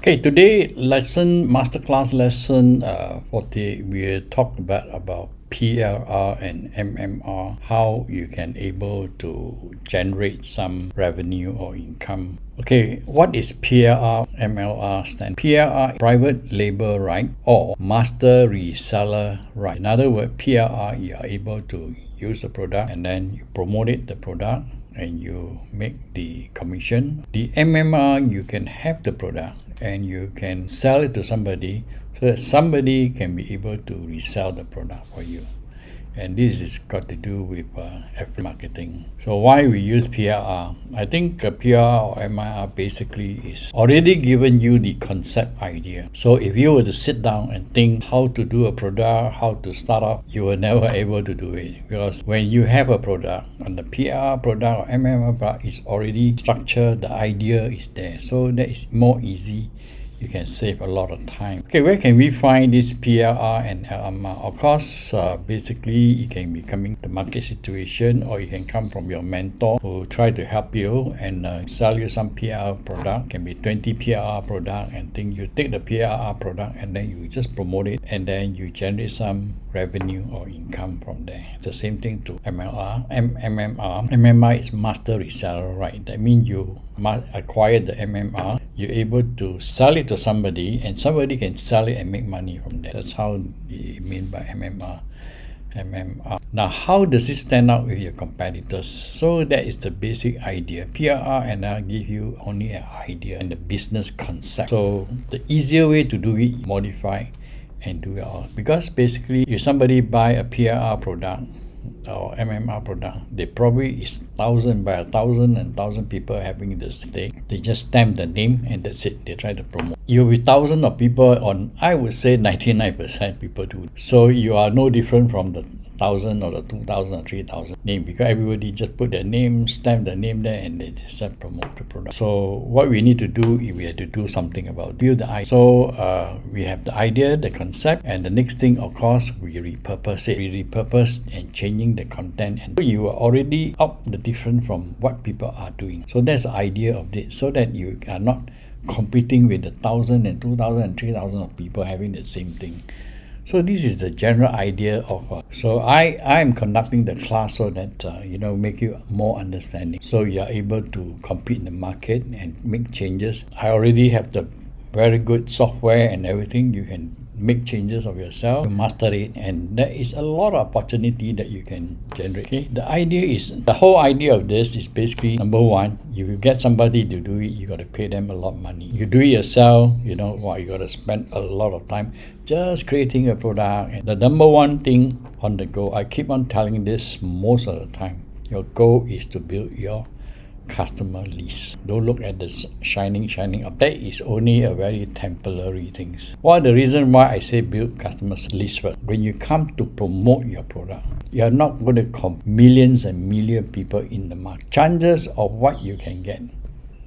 Okay, today masterclass lesson 40, we talk about PLR and MMR, how you can able to generate some revenue or income. Okay, what is PLR, MLR stand? PLR, private label right or master reseller right. In other words, PLR, you are able to use the product and then you promote the product and you make the commission. The MMR, you can have the product and you can sell it to somebody so that somebody can be able to resell the product for you. And this is got to do with affiliate marketing. So why we use PLR? I think PLR or MIR basically is already given you the concept idea. So if you were to sit down and think how to do a product, how to start up, you were never able to do it. Because when you have a product, and the PLR product or MMR product is already structured, the idea is there. So that is more easy. You can save a lot of time. Okay, where can we find this PLR and LMR? Of course, basically it can be coming the market situation, or you can come from your mentor who try to help you and sell you some PLR product. It can be 20 PLR product and think you take the PLR product and then you just promote it and then you generate some revenue or income from there. It's the same thing to MLR, MMR. MMR is master reseller, right? That means you acquire the MMR, you're able to sell it to somebody and somebody can sell it and make money from that. That's how you mean by MMR. Now, how does it stand out with your competitors? So that is the basic idea. PLR and I'll give you only an idea and the business concept. So the easier way to do it, modify and do it all. Because basically, if somebody buy a PLR product or MMR product, they probably is 1,000 people having the stake. They just stamp the name and that's it. They try to promote. You'll be thousands of people on, I would say 99% people do. So you are no different from the 1,000 or the 2,000 or 3,000 name, because everybody just put their name, stamp the name there and they just promote the product. So what we need to do is we have to do something about build the idea. So we have the idea, the concept, and the next thing, of course, we repurpose it. We repurpose and changing the content, and you are already up the different from what people are doing. So that's the idea of this, so that you are not competing with the 1,000 and 2,000 and 3,000 of people having the same thing. So this is the general idea of so I am conducting the class so that make you more understanding, so you are able to compete in the market and make changes. I already have the very good software and everything. You can make changes of yourself, master it, and there is a lot of opportunity that you can generate. Okay? The whole idea of this is basically, number one, if you get somebody to do it, you got to pay them a lot of money. You do it yourself, you got to spend a lot of time just creating a product. And the number one thing on the go, I keep on telling this most of the time, your goal is to build your customer list. Don't look at the shining up. That is only a very temporary thing. One of the reasons why I say build customer list first, when you come to promote your product, you are not going to compete millions and millions of people in the market. Chances of what you can get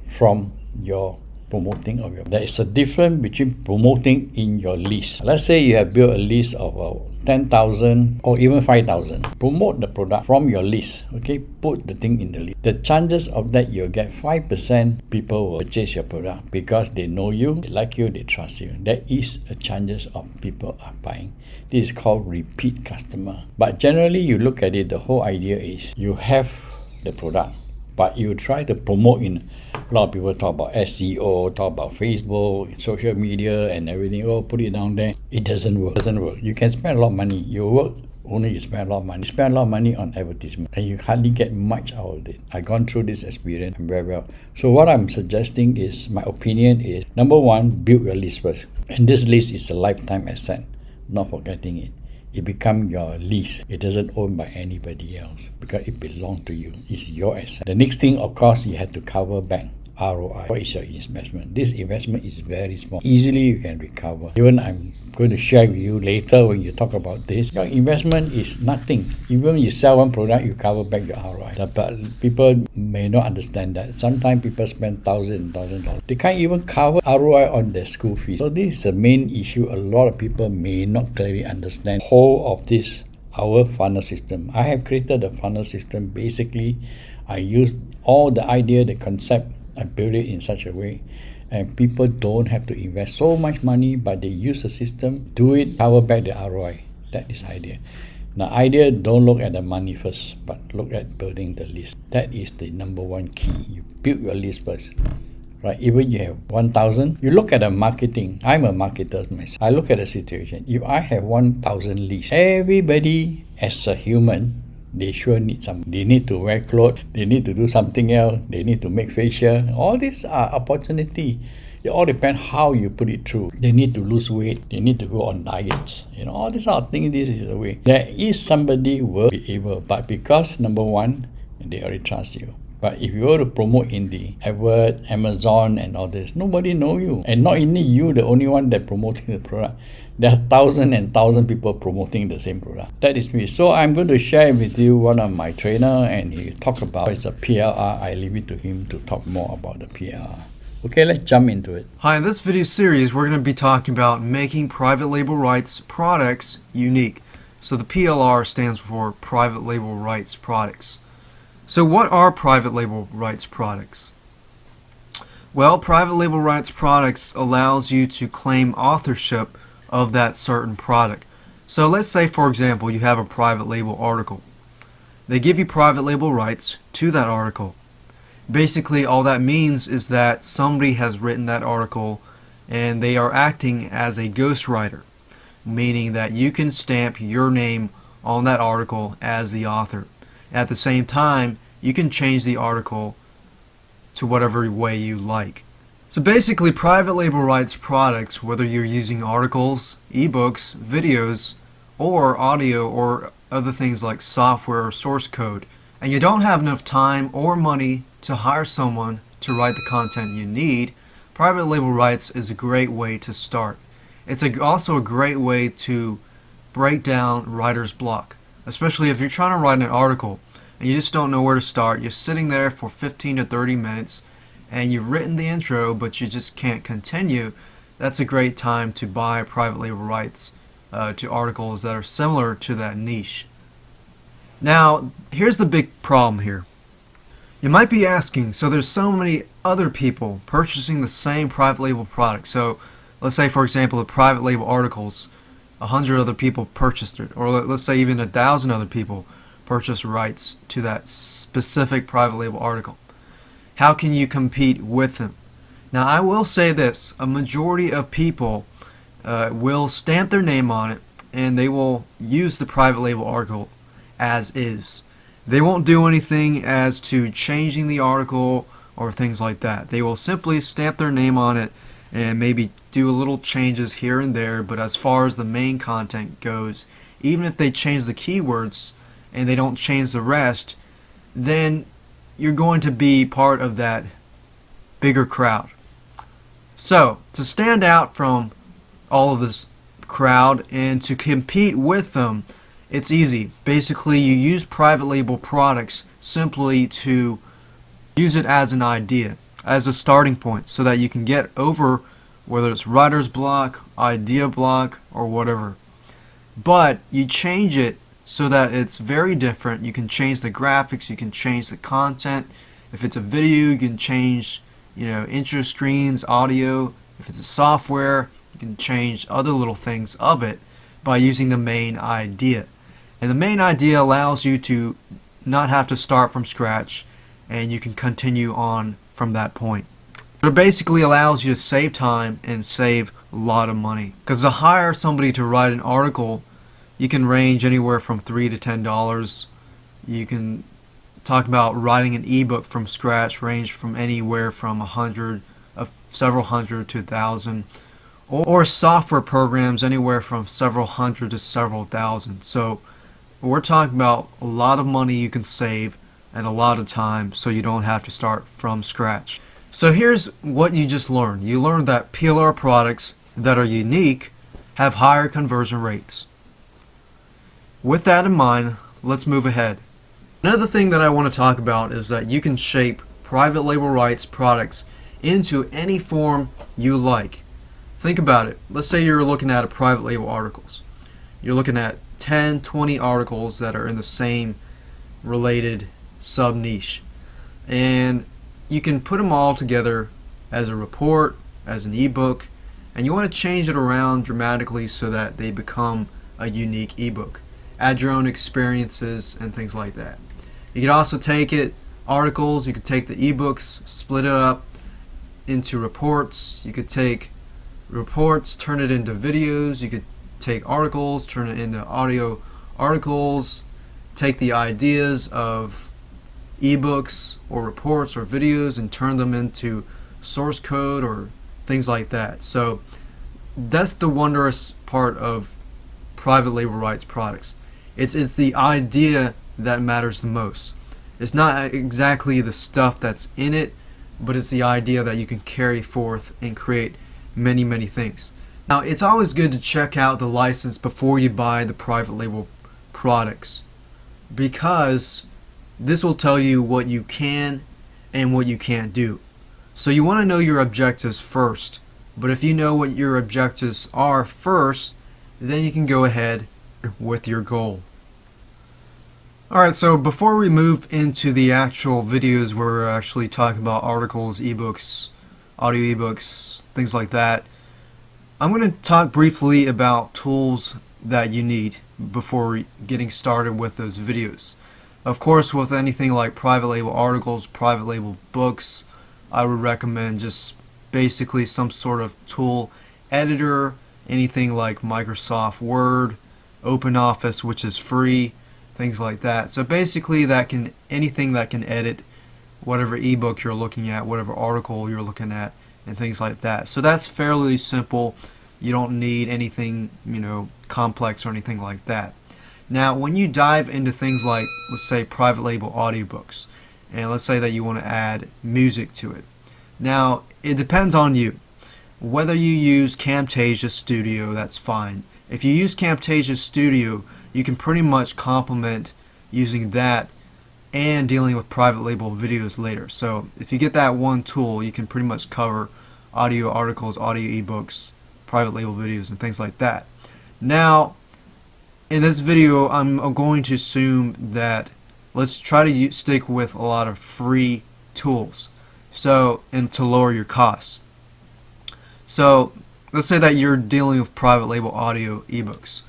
from your promoting of your, there is a difference between promoting in your list. Let's say you have built a list of 10,000 or even 5,000. Promote the product from your list. Okay, put the thing in the list. The chances of that you'll get 5% people will purchase your product because they know you, they like you, they trust you. There is a chances of people are buying. This is called repeat customer. But generally, you look at it, the whole idea is you have the product, but you try to promote in. A lot of people talk about SEO, talk about Facebook, social media and everything. Oh, put it down there. It doesn't work. You can spend a lot of money. You work, only you spend a lot of money. You spend a lot of money on advertisement and you hardly get much out of it. I've gone through this experience very well. So what I'm suggesting is, my opinion is, number one, build your list first. And this list is a lifetime asset, not forgetting it. It becomes your lease. It doesn't owned by anybody else because it belongs to you. It's your asset. The next thing, of course, you have to cover back ROI. What is your investment? This investment is very small. Easily you can recover. Even I'm going to share with you later when you talk about this. Your investment is nothing. Even when you sell one product, you cover back your ROI. But people may not understand that. Sometimes people spend $1,000. They can't even cover ROI on their school fees. So this is the main issue. A lot of people may not clearly understand the whole of this, our funnel system. I have created a funnel system. Basically, I use all the idea, the concept, I build it in such a way and people don't have to invest so much money, but they use the system, do it, cover back the ROI. That is idea. Now, idea, don't look at the money first, but look at building the list. That is the number one key. You build your list first, right? Even you have 1,000, you look at the marketing. I'm a marketer myself. I look at the situation. If I have 1,000 lists, everybody as a human, they sure need some. They need to wear clothes. They need to do something else. They need to make facial. All these are opportunity. It all depends how you put it through. They need to lose weight. They need to go on diets. All these are things. This is the way. There is somebody who will be able, but because number one, they already trust you. But if you were to promote in the advert, Amazon and all this, nobody know you. And not only you, the only one that promoting the product. There are thousands and thousands of people promoting the same product. That is me. So I'm going to share with you one of my trainer, and he talk about it's a PLR. I leave it to him to talk more about the PLR. Okay, let's jump into it. Hi, in this video series, we're going to be talking about making private label rights products unique. So the PLR stands for private label rights products. So what are private label rights products? Well, private label rights products allows you to claim authorship of that certain product. So let's say, for example, you have a private label article. They give you private label rights to that article. Basically, all that means is that somebody has written that article and they are acting as a ghostwriter, meaning that you can stamp your name on that article as the author. At the same time, you can change the article to whatever way you like. So basically, private label rights products, whether you're using articles, ebooks, videos, or audio, or other things like software or source code, and you don't have enough time or money to hire someone to write the content you need, private label rights is a great way to start. It's also a great way to break down writer's block, especially if you're trying to write an article and you just don't know where to start. You're sitting there for 15 to 30 minutes and you've written the intro but you just can't continue. That's a great time to buy private label rights to articles that are similar to that niche. Now, here's the big problem here. You might be asking, so there's so many other people purchasing the same private label product. So let's say, for example, the private label articles, 100 other people purchased it, or let's say even 1,000 other people purchased rights to that specific private label article. How can you compete with them? Now, I will say this, a majority of people will stamp their name on it and they will use the private label article as is. They won't do anything as to changing the article or things like that. They will simply stamp their name on it and maybe do a little changes here and there, but as far as the main content goes, even if they change the keywords and they don't change the rest, then you're going to be part of that bigger crowd. So, to stand out from all of this crowd and to compete with them, it's easy. Basically, you use private label products simply to use it as an idea, as a starting point, so that you can get over whether it's writer's block, idea block, or whatever. But you change it so that it's very different. You can change the graphics, you can change the content. If it's a video, you can change, intro screens, audio. If it's a software, you can change other little things of it by using the main idea. And the main idea allows you to not have to start from scratch, and you can continue on from that point. It basically allows you to save time and save a lot of money. Because to hire somebody to write an article, you can range anywhere from $3 to $10. You can talk about writing an ebook from scratch, range from anywhere from several hundred to 1,000. Or software programs anywhere from several hundred to several thousand. So we're talking about a lot of money you can save and a lot of time, so you don't have to start from scratch. So here's what you just learned. You learned that PLR products that are unique have higher conversion rates. With that in mind, let's move ahead. Another thing that I want to talk about is that you can shape private label rights products into any form you like. Think about it. Let's say you're looking at a private label articles. You're looking at 10, 20 articles that are in the same related sub-niche. And you can put them all together as a report, as an ebook, and you want to change it around dramatically so that they become a unique ebook. Add your own experiences and things like that. You could also take articles, you could take the ebooks, split it up into reports. You could take reports, turn it into videos. You could take articles, turn it into audio articles. Take the ideas of ebooks or reports or videos and turn them into source code or things like that. So that's the wondrous part of private label rights products. It's the idea that matters the most. It's not exactly the stuff that's in it, but it's the idea that you can carry forth and create many, many things. Now, it's always good to check out the license before you buy the private label products, because this will tell you what you can and what you can't do. So you want to know your objectives first, but if you know what your objectives are first, then you can go ahead with your goal. Alright, so before we move into the actual videos where we're actually talking about articles, ebooks, audio ebooks, things like that, I'm going to talk briefly about tools that you need before getting started with those videos. Of course, with anything like private label articles, private label books, I would recommend just basically some sort of tool editor, anything like Microsoft Word, OpenOffice, which is free, things like that. So basically anything that can edit whatever ebook you're looking at, whatever article you're looking at, and things like that. So that's fairly simple. You don't need anything, complex or anything like that. Now, when you dive into things like, let's say, private label audiobooks, and let's say that you want to add music to it. Now, it depends on you. Whether you use Camtasia Studio, that's fine. If you use Camtasia Studio, you can pretty much complement using that and dealing with private label videos later. So if you get that one tool, you can pretty much cover audio articles, audio ebooks, private label videos, and things like that. Now, in this video, I'm going to assume that let's try to stick with a lot of free tools, and to lower your costs. So let's say that you're dealing with private label audio ebooks.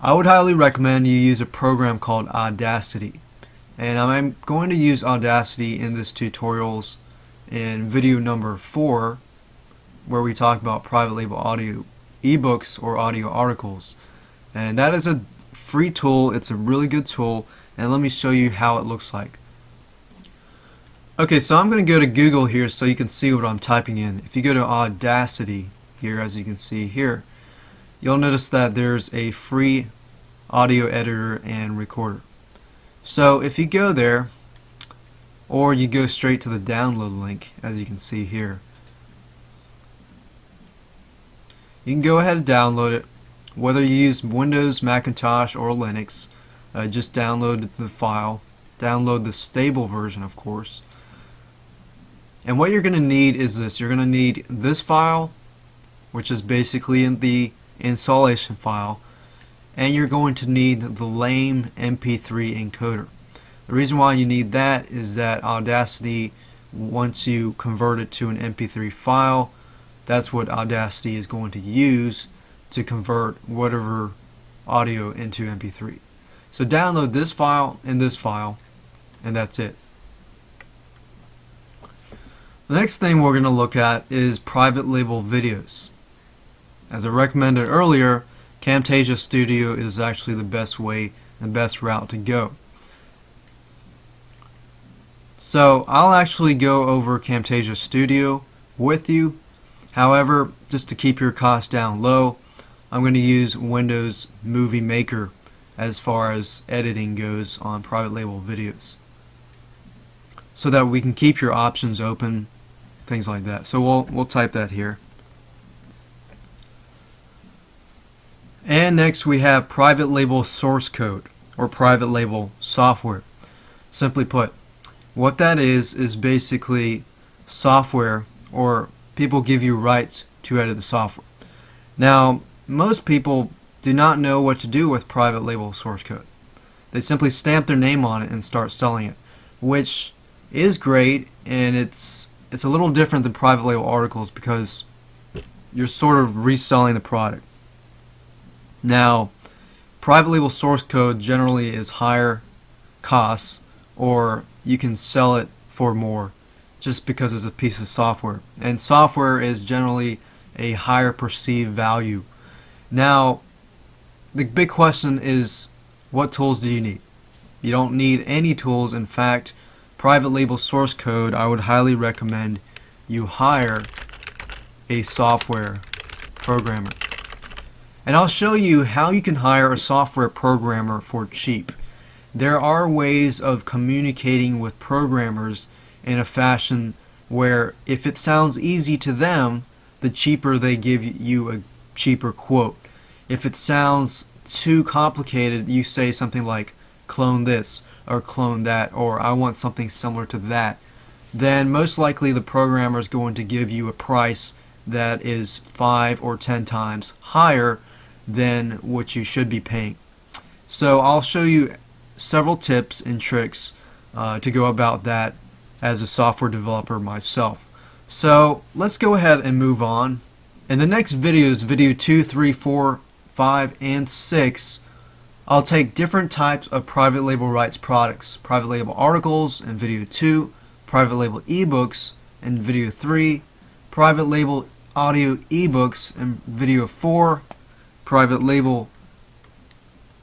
I would highly recommend you use a program called Audacity, and I'm going to use Audacity in this tutorials in video number 4, where we talk about private label audio ebooks or audio articles. And that is a free tool. It's a really good tool, and let me show you how it looks like. Okay, so I'm going to go to Google here so you can see what I'm typing in. If you go to Audacity here, as you can see here, you'll notice that there's a free audio editor and recorder. So if you go there, or you go straight to the download link, as you can see here, you can go ahead and download it. Whether you use Windows, Macintosh, or Linux, just download the file. Download the stable version, of course. And what you're going to need is this. You're going to need this file, which is basically in the installation file, and you're going to need the lame MP3 encoder. The reason why you need that is that Audacity, once you convert it to an MP3 file, that's what Audacity is going to use to convert whatever audio into MP3. So download this file, and that's it. The next thing we're going to look at is private label videos. As I recommended earlier, Camtasia Studio is actually the best way and best route to go. So I'll actually go over Camtasia Studio with you. However, just to keep your costs down low, I'm going to use Windows Movie Maker as far as editing goes on private label videos, so that we can keep your options open, things like that. So we'll type that here. And next we have private label source code, or private label software. Simply put, what that is basically software, or people give you rights to edit the software. Now, most people do not know what to do with private label source code. They simply stamp their name on it and start selling it, which is great, and it's it's a little different than private label articles because you're sort of reselling the product. Now, private label source code generally is higher costs, or you can sell it for more just because it's a piece of software. And software is generally a higher perceived value. Now, the big question is, what tools do you need? You don't need any tools. In fact, private label source code, I would highly recommend you hire a software programmer. And I'll show you how you can hire a software programmer for cheap. There are ways of communicating with programmers in a fashion where if it sounds easy to them, the cheaper they give you a cheaper quote. If it sounds too complicated, you say something like clone this or clone that, or I want something similar to that, then most likely the programmer is going to give you a price that is 5 or 10 times higher than what you should be paying. So I'll show you several tips and tricks to go about that as a software developer myself. So let's go ahead and move on. In the next videos, video 2, 3, 4, 5, and 6, I'll take different types of private label rights products. Private label articles in video 2, private label ebooks in video 3, private label audio ebooks in video 4, private label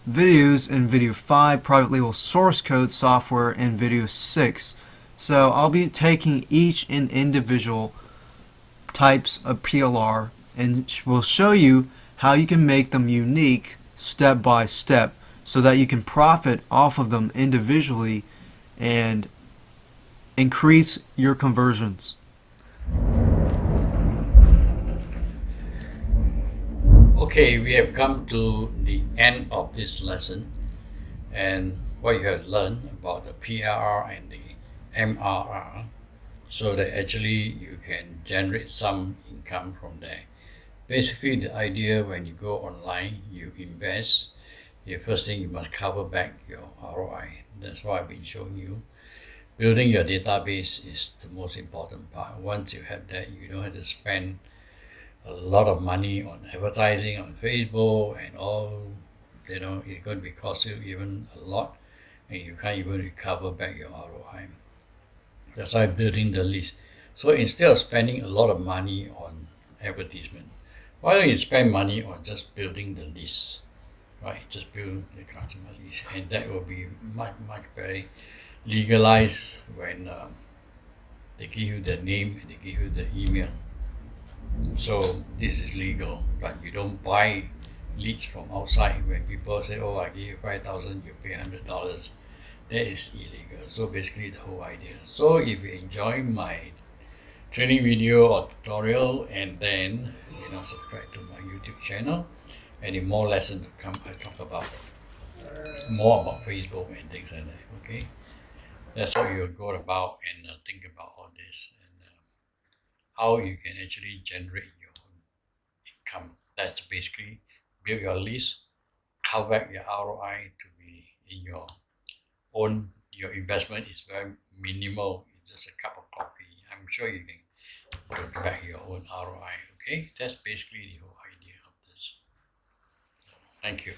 videos in video 5, private label source code software in video 6. So I'll be taking each and individual types of PLR and will show you how you can make them unique step by step so that you can profit off of them individually and increase your conversions. Okay, we have come to the end of this lesson, and what you have learned about the PLR and the MRR, so that actually you can generate some income from there. Basically, the idea when you go online, you invest, the first thing you must cover back your ROI. That's what I've been showing you. Building your database is the most important part. Once you have that, you don't have to spend a lot of money on advertising on Facebook and all. It's going to be cost you even a lot, and you can't even recover back your ROI. That's why building the list. So instead of spending a lot of money on advertisement, why don't you spend money on just building the list, right? Just build the customer list, and that will be much very legalized when they give you the name and they give you the email. So this is legal, but you don't buy leads from outside. When people say, oh, I give you 5,000, you pay $100, that is illegal. So basically the whole idea. So if you enjoy my training video or tutorial, and then subscribe to my YouTube channel, and in more lessons to come, I talk about more about Facebook and things like that. Okay, that's how you go about and think about all this, and how you can actually generate your own income. That's basically build your list, cover back your ROI to be in your own. Your investment is very minimal. It's just a cup of coffee. I'm sure you can put back your own ROI. Okay, that's basically the whole idea of this. Thank you.